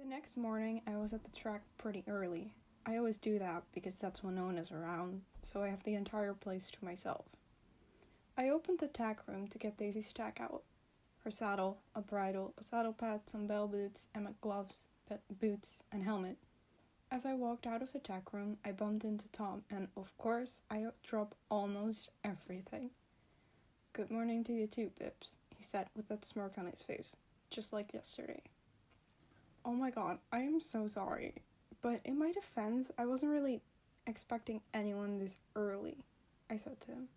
next morning, I was at the track pretty early. I always do that because that's when no one is around, so I have the entire place to myself. I opened the tack room to get Daisy's tack out. Her saddle, a bridle, a saddle pad, some bell boots, and my gloves, boots, and helmet. As I walked out of the tack room, I bumped into Tom, and of course, I dropped almost everything. "Good morning to you too, Pips," he said with that smirk on his face, just like yesterday. "Oh my god, I am so sorry. But in my defense, I wasn't really expecting anyone this early," I said to him.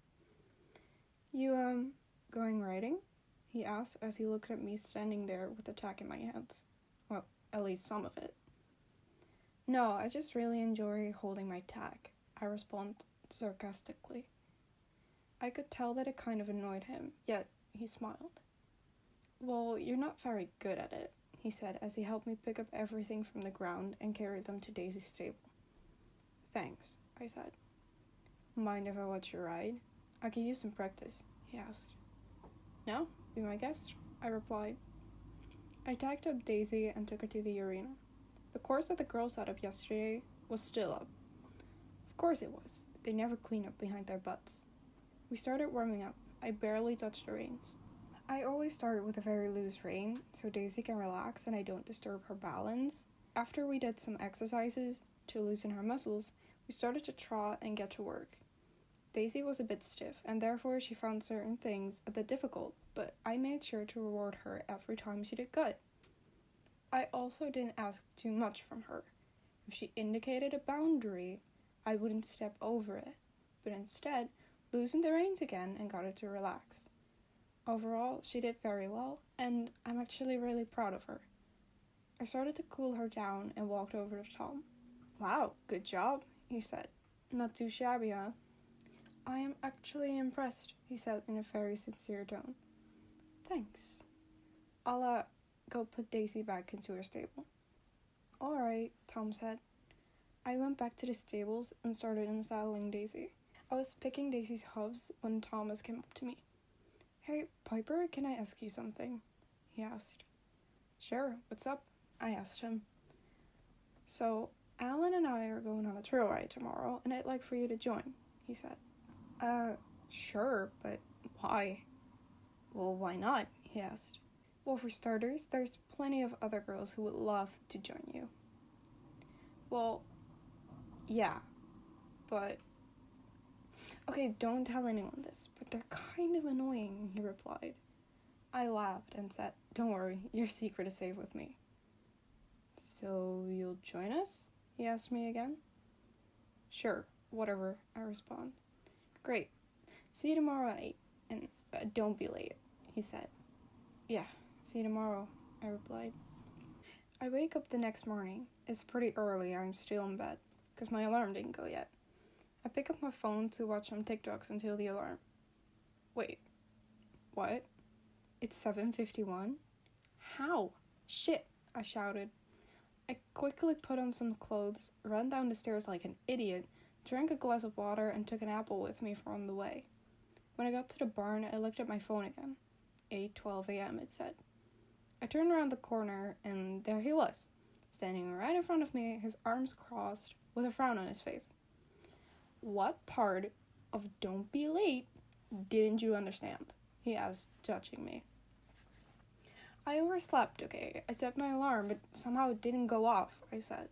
"You, going riding?" he asked as he looked at me standing there with the tack in my hands. Well, at least some of it. "No, I just really enjoy holding my tack," I responded sarcastically. I could tell that it kind of annoyed him, yet he smiled. "Well, you're not very good at it," he said as he helped me pick up everything from the ground and carry them to Daisy's stable. "Thanks," I said. "Mind if I watch you ride? I could use some practice," he asked. "No, be my guest," I replied. I tacked up Daisy and took her to the arena. The course that the girls set up yesterday was still up. Of course it was. They never clean up behind their butts. We started warming up. I barely touched the reins. I always start with a very loose rein, so Daisy can relax and I don't disturb her balance. After we did some exercises to loosen her muscles, we started to trot and get to work. Daisy was a bit stiff, and therefore she found certain things a bit difficult, but I made sure to reward her every time she did good. I also didn't ask too much from her. If she indicated a boundary, I wouldn't step over it, but instead loosened the reins again and got her to relax. Overall, she did very well, and I'm actually really proud of her. I started to cool her down and walked over to Tom. "Wow, good job," he said. "Not too shabby, huh?" "I am actually impressed," he said in a very sincere tone. "Thanks. I'll, go put Daisy back into her stable." "Alright," Tom said. I went back to the stables and started unsaddling Daisy. I was picking Daisy's hooves when Thomas came up to me. "Hey, Piper, can I ask you something?" he asked. "Sure, what's up?" I asked him. "So, Alan and I are going on a trail ride tomorrow, and I'd like for you to join," he said. Sure, but why?" "Well, why not?" he asked. "Well, for starters, there's plenty of other girls who would love to join you." "Well, yeah, but..." "Okay, don't tell anyone this, but they're kind of annoying," he replied. I laughed and said, "Don't worry, your secret is safe with me." "So you'll join us?" he asked me again. "Sure, whatever," I responded. "Great. See you tomorrow at 8, and don't be late," he said. "Yeah, see you tomorrow," I replied. I wake up the next morning. It's pretty early, I'm still in bed, because my alarm didn't go yet. I pick up my phone to watch some TikToks until the alarm. Wait, what? It's 7:51? How? Shit, I shouted. I quickly put on some clothes, ran down the stairs like an idiot, drank a glass of water, and took an apple with me for on the way. When I got to the barn, I looked at my phone again. 8:12 a.m., it said. I turned around the corner, and there he was, standing right in front of me, his arms crossed, with a frown on his face. "What part of 'don't be late' didn't you understand?" he asked, touching me. "I overslept, okay? I set my alarm, but somehow it didn't go off," I said.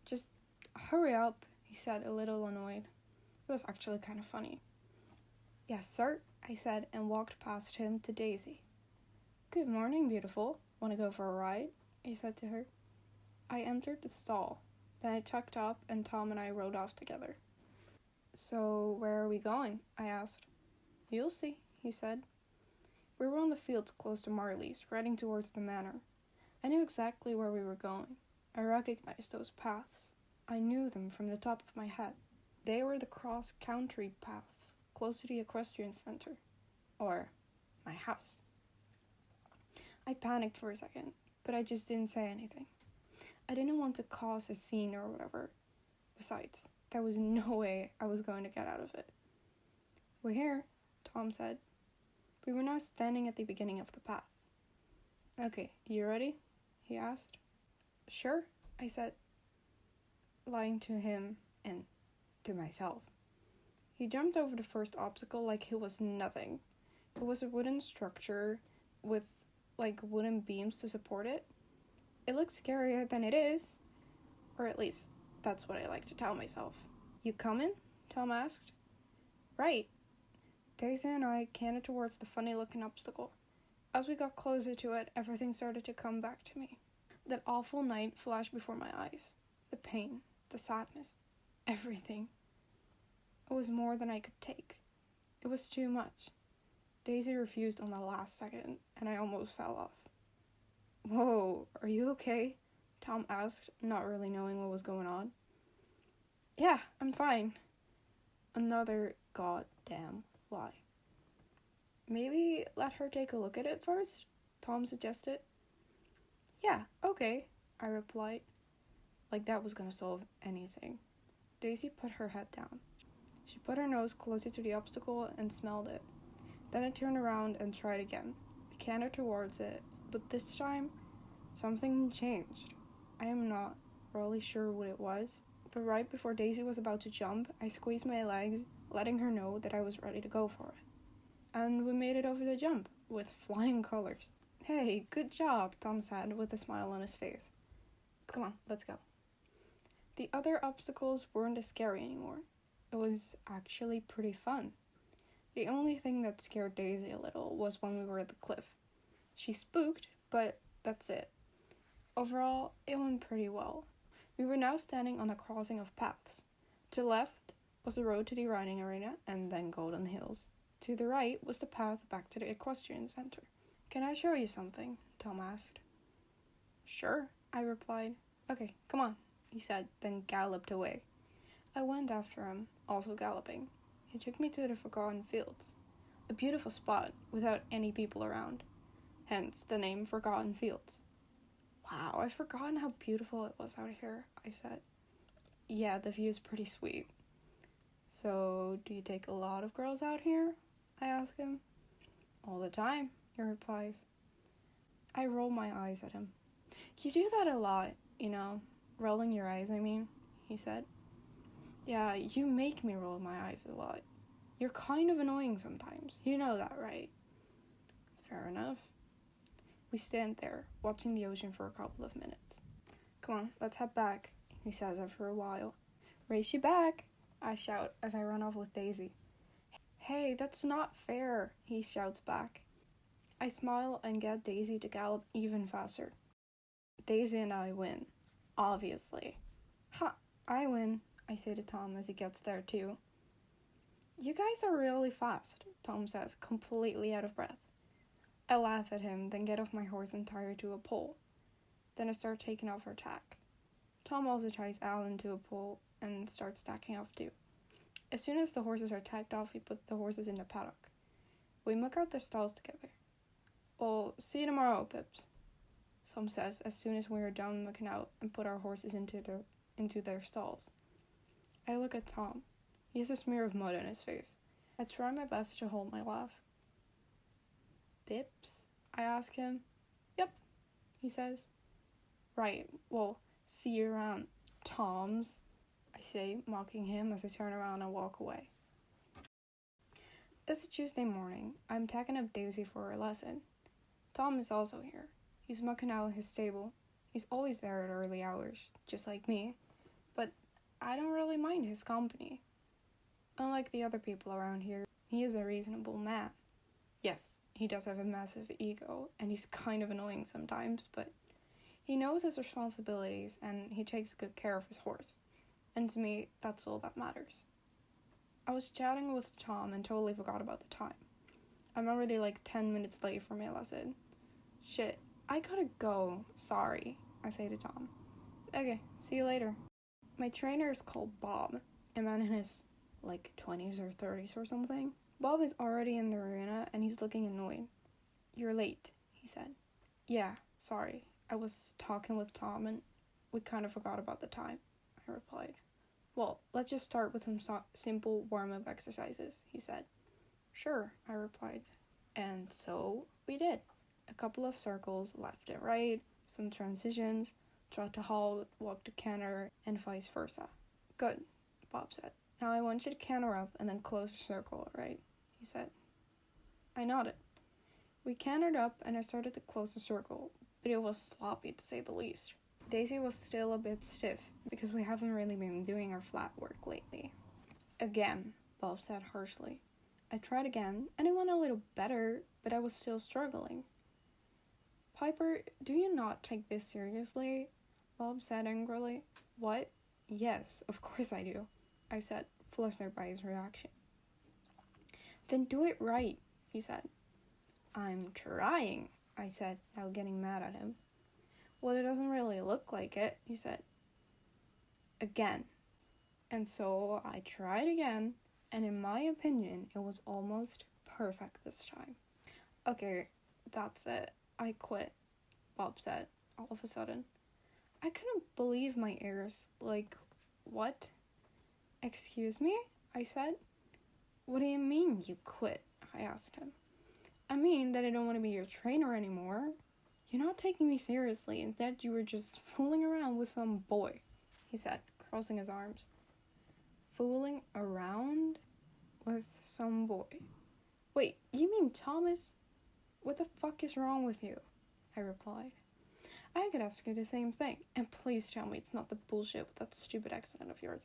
"Just hurry up," he said, a little annoyed. It was actually kind of funny. "Yes, sir," I said, and walked past him to Daisy. "Good morning, beautiful. Want to go for a ride?" I said to her. I entered the stall. Then I tucked up, and Tom and I rode off together. "So, where are we going?" I asked. "You'll see," he said. We were on the fields close to Marley's, riding towards the manor. I knew exactly where we were going. I recognized those paths. I knew them from the top of my head. They were the cross-country paths, close to the equestrian center. Or my house. I panicked for a second, but I just didn't say anything. I didn't want to cause a scene or whatever. Besides, there was no way I was going to get out of it. "We're here," Tom said. We were now standing at the beginning of the path. "Okay, you ready?" he asked. Sure, I said, lying to him and to myself. He jumped over the first obstacle like it was nothing. It was a wooden structure with wooden beams to support it. It looked scarier than it is, or at least that's what I like to tell myself. You coming? Tom asked. Right. Daisy and I canted towards the funny-looking obstacle. As we got closer to it, everything started to come back to me. That awful night flashed before my eyes. The pain, the sadness, everything. It was more than I could take. It was too much. Daisy refused on the last second, and I almost fell off. Whoa, are you okay? Tom asked, not really knowing what was going on. Yeah, I'm fine. Another goddamn lie. Maybe let her take a look at it first? Tom suggested. Yeah, okay, I replied. Like that was gonna solve anything. Daisy put her head down. She put her nose closer to the obstacle and smelled it. Then I turned around and tried again. We cantered towards it, but this time, something changed. I am not really sure what it was, but right before Daisy was about to jump, I squeezed my legs, letting her know that I was ready to go for it. And we made it over the jump, with flying colors. Hey, good job, Tom said with a smile on his face. Come on, let's go. The other obstacles weren't as scary anymore. It was actually pretty fun. The only thing that scared Daisy a little was when we were at the cliff. She spooked, but that's it. Overall, it went pretty well. We were now standing on a crossing of paths. To the left was the road to the riding arena and then Golden Hills. To the right was the path back to the equestrian center. Can I show you something? Tom asked. Sure, I replied. Okay, come on, he said, then galloped away. I went after him, also galloping. He took me to the Forgotten Fields, a beautiful spot without any people around. Hence the name Forgotten Fields. Wow, I've forgotten how beautiful it was out here, I said. Yeah, the view's pretty sweet. So, do you take a lot of girls out here? I asked him. All the time, he replies. I roll my eyes at him. You do that a lot, rolling your eyes, he said. Yeah, you make me roll my eyes a lot. You're kind of annoying sometimes. You know that, right? Fair enough. We stand there, watching the ocean for a couple of minutes. Come on, let's head back, he says after a while. Race you back, I shout as I run off with Daisy. Hey, that's not fair, he shouts back. I smile and get Daisy to gallop even faster. Daisy and I win, obviously. Ha, I win, I say to Tom as he gets there too. You guys are really fast, Tom says, completely out of breath. I laugh at him, then get off my horse and tie her to a pole. Then I start taking off her tack. Tom also ties Alan to a pole and starts tacking off too. As soon as the horses are tacked off, we put the horses in the paddock. We muck out their stalls together. Well, see you tomorrow, Pips, Tom says as soon as we are done mucking out and put our horses into their stalls. I look at Tom. He has a smear of mud on his face. I try my best to hold my laugh. Pips? I ask him. Yep, he says. Right, well, see you around, Toms, I say, mocking him as I turn around and walk away. It's a Tuesday morning. I'm tacking up Daisy for her lesson. Tom is also here. He's mucking out his stable. He's always there at early hours, just like me, but I don't really mind his company. Unlike the other people around here, he is a reasonable man. Yes, he does have a massive ego, and he's kind of annoying sometimes, but he knows his responsibilities, and he takes good care of his horse. And to me, that's all that matters. I was chatting with Tom and totally forgot about the time. I'm already 10 minutes late for my lesson. Shit, I gotta go. Sorry, I say to Tom. Okay, see you later. My trainer is called Bob, a man in his 20s or 30s or something. Bob is already in the arena and he's looking annoyed. You're late, he said. Yeah, sorry. I was talking with Tom and we kind of forgot about the time, I replied. Well, let's just start with some simple warm-up exercises, he said. Sure, I replied. And so we did. A couple of circles left and right, some transitions, trot to hall, walk to canter, and vice versa. Good, Bob said. Now I want you to canter up and then close the circle, right? He said. I nodded. We cantered up and I started to close the circle, but it was sloppy to say the least. Daisy was still a bit stiff because we haven't really been doing our flat work lately. Again, Bob said harshly. I tried again and it went a little better, but I was still struggling. Piper, do you not take this seriously? Bob said angrily. What? Yes, of course I do, I said, flustered by his reaction. Then do it right, he said. I'm trying, I said, now getting mad at him. Well, it doesn't really look like it, he said. Again. And so I tried again, and in my opinion, it was almost perfect this time. Okay, that's it. I quit, Bob said, all of a sudden. I couldn't believe my ears. Like, what? Excuse me? I said. What do you mean you quit? I asked him. I mean that I don't want to be your trainer anymore. You're not taking me seriously. Instead, you were just fooling around with some boy, he said, crossing his arms. Fooling around with some boy? Wait, you mean Thomas? What the fuck is wrong with you? I replied. I could ask you the same thing, and please tell me it's not the bullshit with that stupid accident of yours.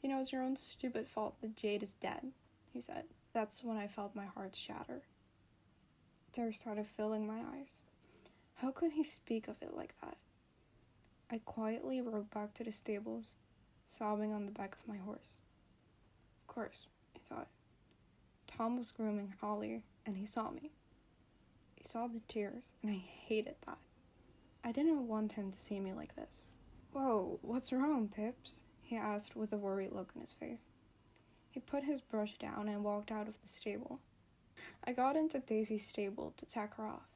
You know, it's your own stupid fault that Jade is dead, he said. That's when I felt my heart shatter. Tears started filling my eyes. How could he speak of it like that? I quietly rode back to the stables, sobbing on the back of my horse. Of course, I thought. Tom was grooming Holly, and he saw me. He saw the tears, and I hated that. I didn't want him to see me like this. Whoa, what's wrong, Pips? He asked with a worried look on his face. He put his brush down and walked out of the stable. I got into Daisy's stable to tack her off.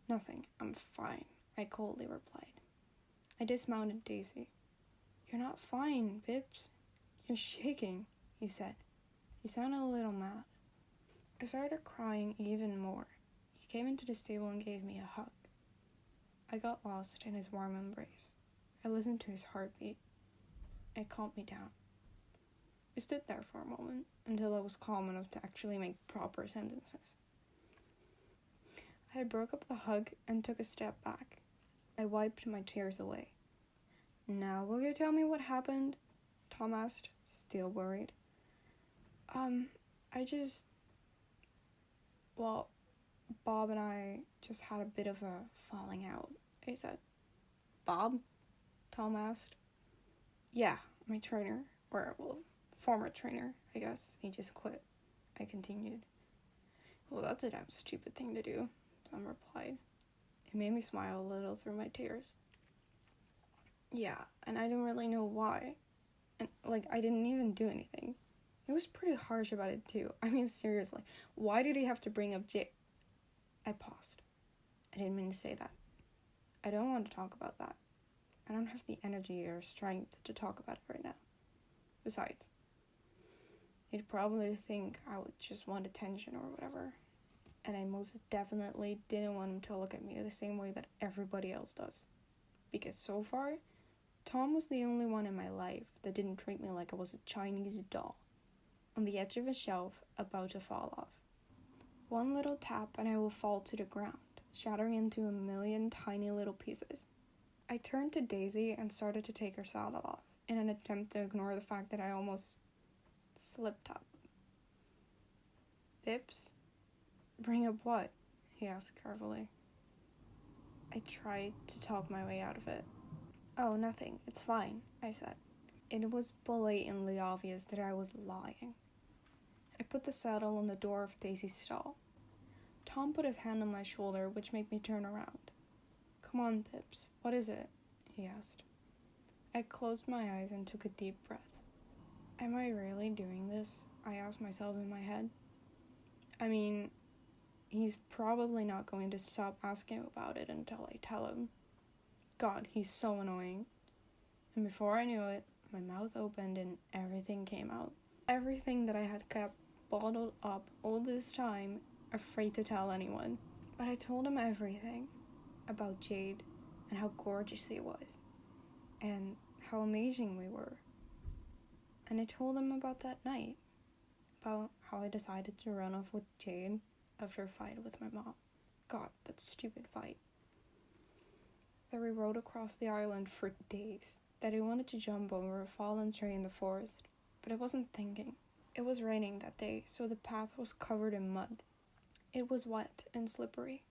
Nothing, I'm fine, I coldly replied. I dismounted Daisy. You're not fine, Pips. You're shaking, he said. He sounded a little mad. I started crying even more. He came into the stable and gave me a hug. I got lost in his warm embrace. I listened to his heartbeat. It calmed me down. I stood there for a moment until I was calm enough to actually make proper sentences. I broke up the hug and took a step back. I wiped my tears away. Now will you tell me what happened? Tom asked, still worried. Well, Bob and I just had a bit of a falling out, I said. Bob? Tom asked. Yeah, my trainer, former trainer, I guess. He just quit, I continued. Well, that's a damn stupid thing to do, Tom replied. It made me smile a little through my tears. Yeah, and I don't really know why. And, I didn't even do anything. He was pretty harsh about it, too. I mean, seriously, why did he have to bring up Jay? I paused. I didn't mean to say that. I don't want to talk about that. I don't have the energy or strength to talk about it right now. Besides, he'd probably think I would just want attention or whatever. And I most definitely didn't want him to look at me the same way that everybody else does. Because so far, Tom was the only one in my life that didn't treat me like I was a Chinese doll, on the edge of a shelf, about to fall off. One little tap and I will fall to the ground, shattering into a million tiny little pieces. I turned to Daisy and started to take her saddle off, in an attempt to ignore the fact that I almost slipped up. Pips? Bring up what? He asked carefully. I tried to talk my way out of it. Oh, nothing. It's fine, I said. It was blatantly obvious that I was lying. I put the saddle on the door of Daisy's stall. Tom put his hand on my shoulder, which made me turn around. Come on, Pips. What is it? He asked. I closed my eyes and took a deep breath. Am I really doing this? I asked myself in my head. I mean, he's probably not going to stop asking about it until I tell him. God, he's so annoying. And before I knew it, my mouth opened and everything came out. Everything that I had kept bottled up all this time, afraid to tell anyone. But I told him everything. About Jade, and how gorgeous he was, and how amazing we were. And I told him about that night, about how I decided to run off with Jade after a fight with my mom. God, that stupid fight. That we rode across the island for days, that I wanted to jump over a fallen tree in the forest, but I wasn't thinking. It was raining that day, so the path was covered in mud. It was wet and slippery,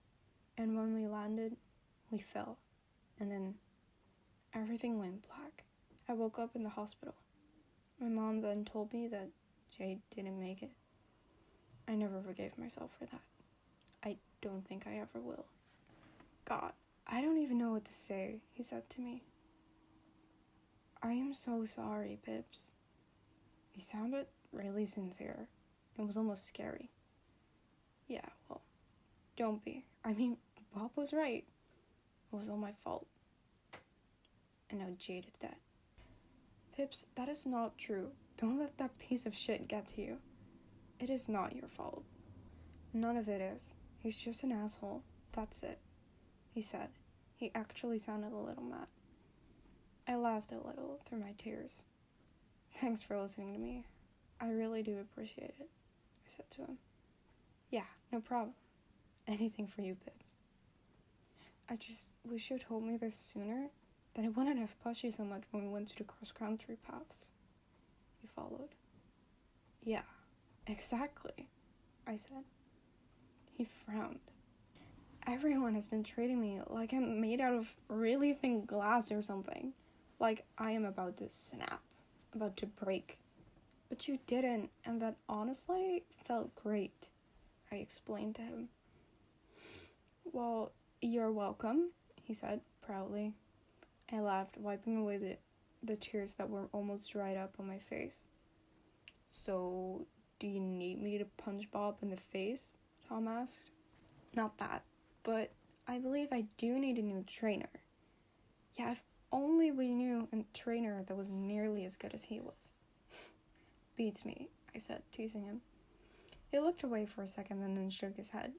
and when we landed, we fell, and then everything went black. I woke up in the hospital. My mom then told me that Jade didn't make it. I never forgave myself for that. I don't think I ever will. God, I don't even know what to say, he said to me. I am so sorry, Pips. He sounded really sincere. It was almost scary. Yeah, well, don't be. I mean, Bob was right. It was all my fault. And now Jade is dead. Pips, that is not true. Don't let that piece of shit get to you. It is not your fault. None of it is. He's just an asshole. That's it, he said. He actually sounded a little mad. I laughed a little through my tears. Thanks for listening to me. I really do appreciate it, I said to him. Yeah, no problem. Anything for you, Pips. I just wish you told me this sooner. Then I wouldn't have pushed you so much when we went to the cross-country paths. He followed. Yeah, exactly, I said. He frowned. Everyone has been treating me like I'm made out of really thin glass or something. Like I am about to snap, about to break. But you didn't, and that honestly felt great, I explained to him. Well, you're welcome, he said proudly. I laughed, wiping away the tears that were almost dried up on my face. So, do you need me to punch Bob in the face? Tom asked. Not that, but I believe I do need a new trainer. Yeah, if only we knew a trainer that was nearly as good as he was. Beats me, I said, teasing him. He looked away for a second and then shook his head.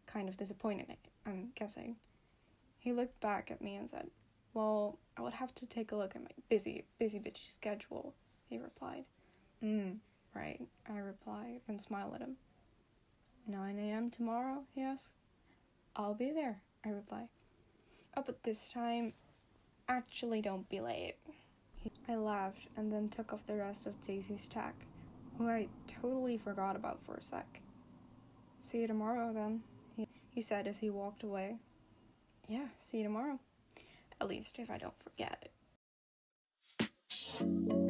Kind of disappointed, I'm guessing. He looked back at me and said, well, I would have to take a look at my busy bitchy schedule, he replied. Right, I replied and smiled at him. 9 a.m. tomorrow, he asked. I'll be there, I replied. Oh, but this time, actually don't be late. I laughed and then took off the rest of Daisy's tack, who I totally forgot about for a sec. See you tomorrow, then, he said as he walked away. Yeah, see you tomorrow. At least if I don't forget it.